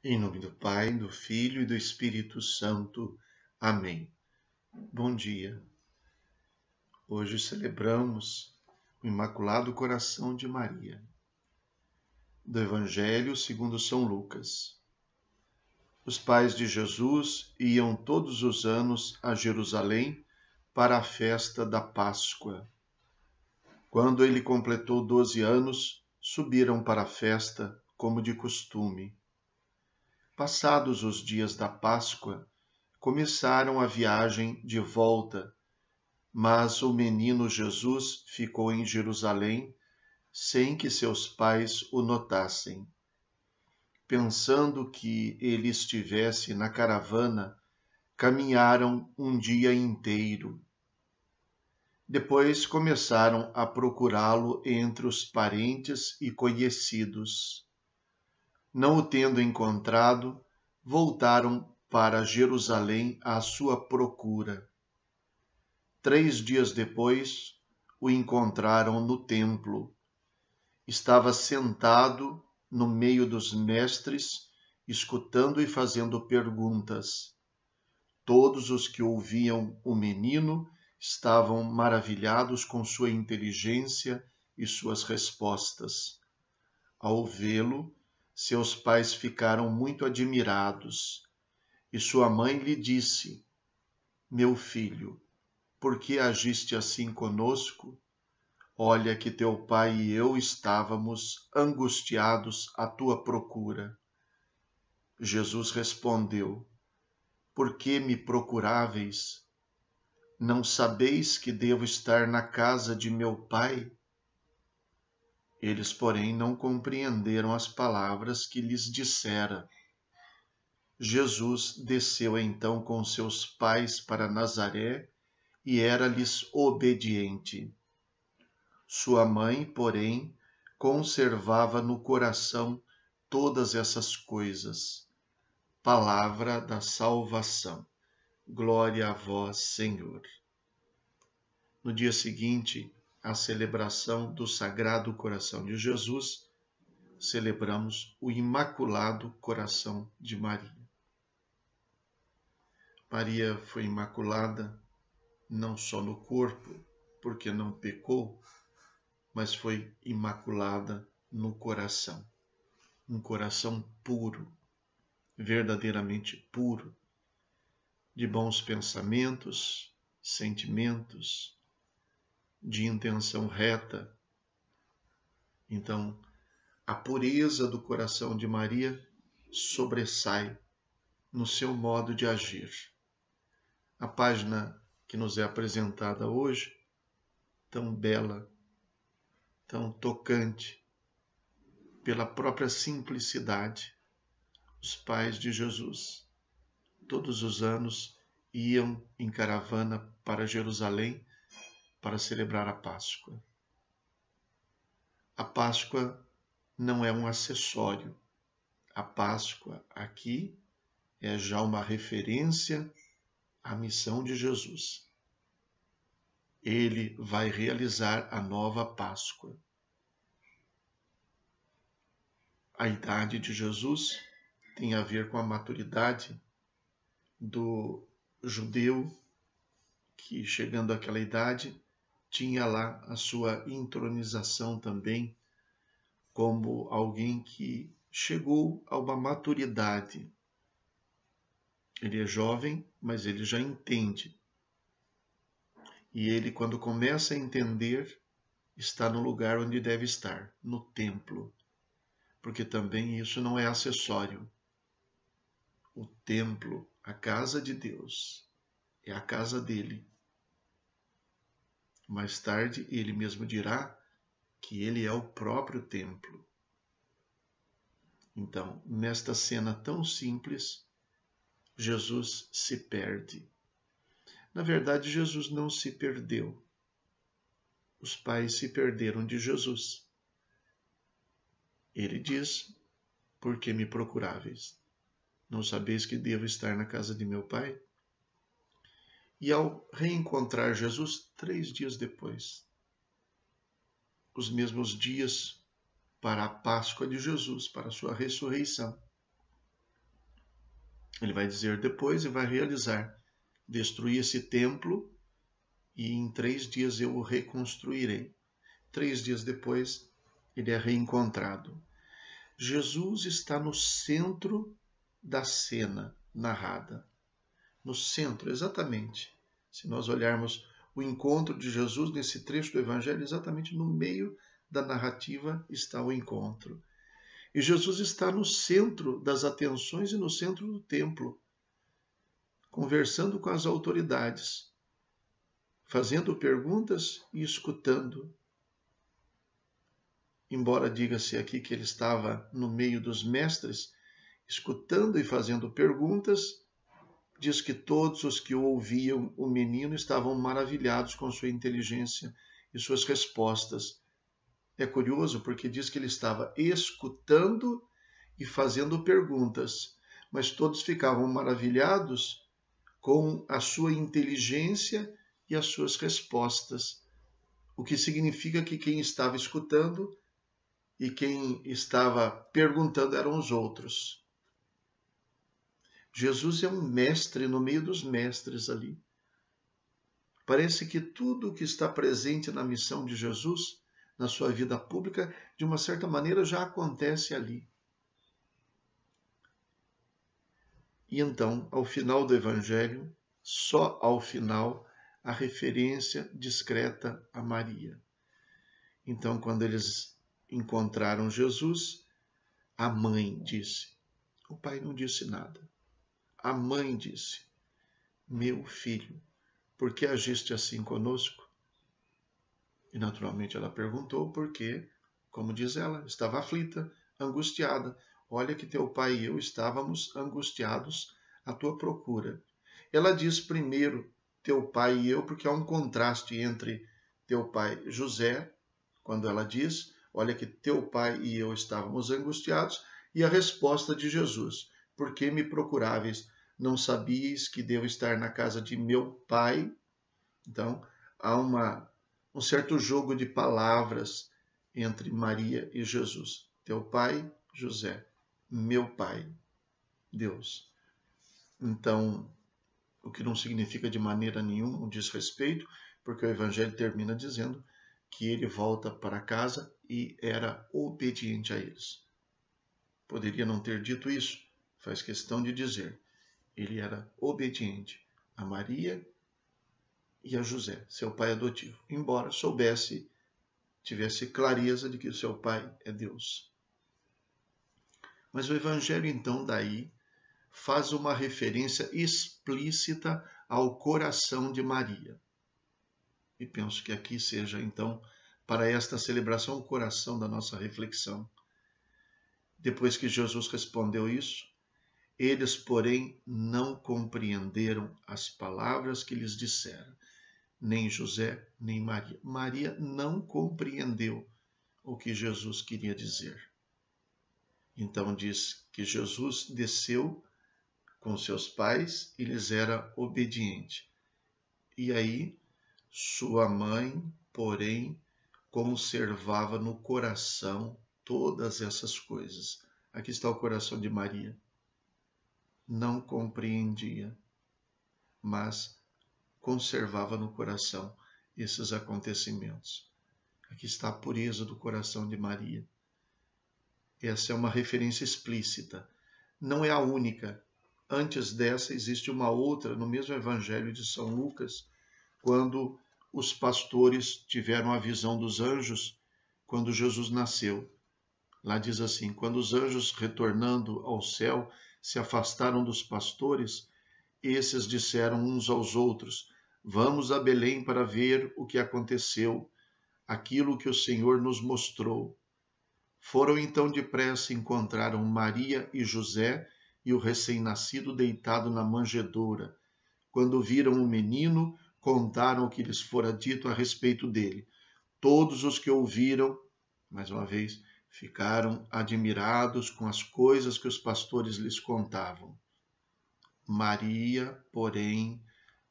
Em nome do Pai, do Filho e do Espírito Santo. Amém. Bom dia. Hoje celebramos o Imaculado Coração de Maria. Do Evangelho segundo São Lucas. Os pais de Jesus iam todos os anos a Jerusalém para a festa da Páscoa. Quando ele completou 12 anos, subiram para a festa, como de costume. Passados os dias da Páscoa, começaram a viagem de volta, mas o menino Jesus ficou em Jerusalém sem que seus pais o notassem. Pensando que ele estivesse na caravana, caminharam um dia inteiro. Depois começaram a procurá-lo entre os parentes e conhecidos. Não o tendo encontrado, voltaram para Jerusalém à sua procura. 3 dias depois, o encontraram no templo. Estava sentado no meio dos mestres, escutando e fazendo perguntas. Todos os que ouviam o menino estavam maravilhados com sua inteligência e suas respostas. Ao vê-lo, seus pais ficaram muito admirados, e sua mãe lhe disse: Meu filho, por que agiste assim conosco? Olha que teu pai e eu estávamos angustiados à tua procura. Jesus respondeu: Por que me procuráveis? Não sabeis que devo estar na casa de meu pai? Eles, porém, não compreenderam as palavras que lhes dissera. Jesus desceu então com seus pais para Nazaré e era-lhes obediente. Sua mãe, porém, conservava no coração todas essas coisas. Palavra da salvação. Glória a vós, Senhor. No dia seguinte, à celebração do Sagrado Coração de Jesus, celebramos o Imaculado Coração de Maria. Maria foi imaculada não só no corpo, porque não pecou, mas foi imaculada no coração. Um coração puro, verdadeiramente puro, de bons pensamentos, sentimentos, de intenção reta. Então, a pureza do coração de Maria sobressai no seu modo de agir. A página que nos é apresentada hoje, tão bela, tão tocante, pela própria simplicidade. Os pais de Jesus, todos os anos, iam em caravana para Jerusalém para celebrar a Páscoa. A Páscoa não é um acessório. A Páscoa aqui é já uma referência à missão de Jesus. Ele vai realizar a nova Páscoa. A idade de Jesus tem a ver com a maturidade do judeu que, chegando àquela idade, tinha lá a sua intronização também como alguém que chegou a uma maturidade. Ele é jovem, mas ele já entende. E ele, quando começa a entender, está no lugar onde deve estar, no templo. Porque também isso não é acessório. O templo, a casa de Deus, é a casa dele. Mais tarde, ele mesmo dirá que ele é o próprio templo. Então, nesta cena tão simples, Jesus se perde. Na verdade, Jesus não se perdeu. Os pais se perderam de Jesus. Ele diz: Por que me procuráveis? Não sabeis que devo estar na casa de meu pai? E ao reencontrar Jesus 3 dias depois, os mesmos dias para a Páscoa de Jesus, para a sua ressurreição, Ele vai dizer depois e vai realizar. Destruí esse templo e em 3 dias eu o reconstruirei. 3 dias depois, ele é reencontrado. Jesus está no centro da cena narrada. No centro, exatamente. Se nós olharmos o encontro de Jesus nesse trecho do Evangelho, exatamente no meio da narrativa está o encontro. E Jesus está no centro das atenções e no centro do templo, conversando com as autoridades, fazendo perguntas e escutando. Embora diga-se aqui que ele estava no meio dos mestres, escutando e fazendo perguntas, diz que todos os que ouviam o menino estavam maravilhados com sua inteligência e suas respostas. É curioso porque diz que ele estava escutando e fazendo perguntas, mas todos ficavam maravilhados com a sua inteligência e as suas respostas, o que significa que quem estava escutando e quem estava perguntando eram os outros. Jesus é um mestre no meio dos mestres ali. Parece que tudo o que está presente na missão de Jesus, na sua vida pública, de uma certa maneira já acontece ali. E então, ao final do Evangelho, só ao final, a referência discreta a Maria. Então, quando eles encontraram Jesus, a mãe disse. O pai não disse nada. A mãe disse: meu filho, por que agiste assim conosco? E naturalmente ela perguntou porque, como diz ela, estava aflita, angustiada. Olha que teu pai e eu estávamos angustiados à tua procura. Ela diz primeiro teu pai e eu, porque há um contraste entre teu pai José, quando ela diz, olha que teu pai e eu estávamos angustiados, e a resposta de Jesus: por que me procuráveis? Não sabíeis que devo estar na casa de meu pai? Então, há um certo jogo de palavras entre Maria e Jesus. Teu pai, José. Meu pai, Deus. Então, o que não significa de maneira nenhuma um desrespeito, porque o Evangelho termina dizendo que ele volta para casa e era obediente a eles. Poderia não ter dito isso, faz questão de dizer. Ele era obediente a Maria e a José, seu pai adotivo, embora tivesse clareza de que o seu pai é Deus. Mas o Evangelho, então, daí, faz uma referência explícita ao coração de Maria. E penso que aqui seja, então, para esta celebração, o coração da nossa reflexão. Depois que Jesus respondeu isso, eles, porém, não compreenderam as palavras que lhes dissera, nem José, nem Maria. Maria não compreendeu o que Jesus queria dizer. Então diz que Jesus desceu com seus pais e lhes era obediente. E aí, sua mãe, porém, conservava no coração todas essas coisas. Aqui está o coração de Maria. Não compreendia, mas conservava no coração esses acontecimentos. Aqui está a pureza do coração de Maria. Essa é uma referência explícita. Não é a única. Antes dessa, existe uma outra no mesmo Evangelho de São Lucas, quando os pastores tiveram a visão dos anjos quando Jesus nasceu. Lá diz assim: quando os anjos, retornando ao céu, se afastaram dos pastores, esses disseram uns aos outros: vamos a Belém para ver o que aconteceu, aquilo que o Senhor nos mostrou. Foram então depressa e encontraram Maria e José e o recém-nascido deitado na manjedoura. Quando viram o menino, contaram o que lhes fora dito a respeito dele. Todos os que ouviram, mais uma vez, ficaram admirados com as coisas que os pastores lhes contavam. Maria, porém,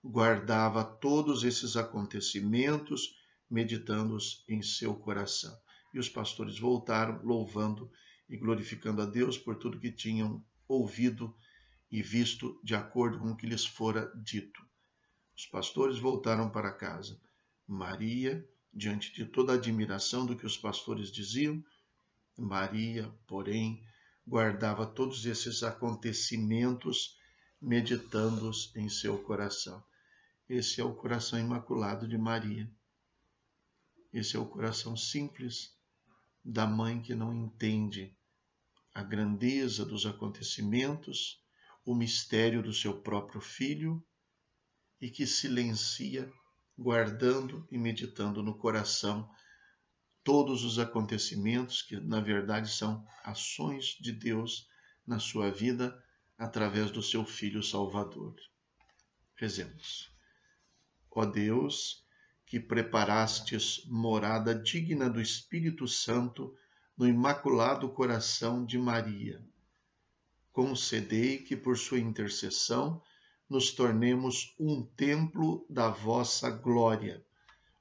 guardava todos esses acontecimentos, meditando-os em seu coração. E os pastores voltaram, louvando e glorificando a Deus por tudo que tinham ouvido e visto de acordo com o que lhes fora dito. Os pastores voltaram para casa. Maria, diante de toda a admiração do que os pastores diziam, Maria, porém, guardava todos esses acontecimentos, meditando-os em seu coração. Esse é o coração imaculado de Maria. Esse é o coração simples da mãe que não entende a grandeza dos acontecimentos, o mistério do seu próprio filho e que silencia, guardando e meditando no coração todos os acontecimentos que, na verdade, são ações de Deus na sua vida através do seu Filho Salvador. Rezemos. Ó Deus, que preparastes morada digna do Espírito Santo no Imaculado Coração de Maria, concedei que, por sua intercessão, nos tornemos um templo da vossa glória.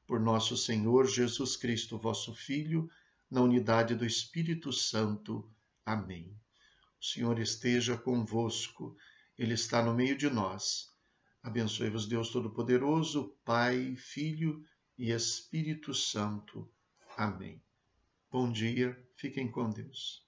Por nosso Senhor Jesus Cristo, vosso Filho, na unidade do Espírito Santo. Amém. O Senhor esteja convosco, Ele está no meio de nós. Abençoe-vos Deus Todo-Poderoso, Pai, Filho e Espírito Santo. Amém. Bom dia, fiquem com Deus.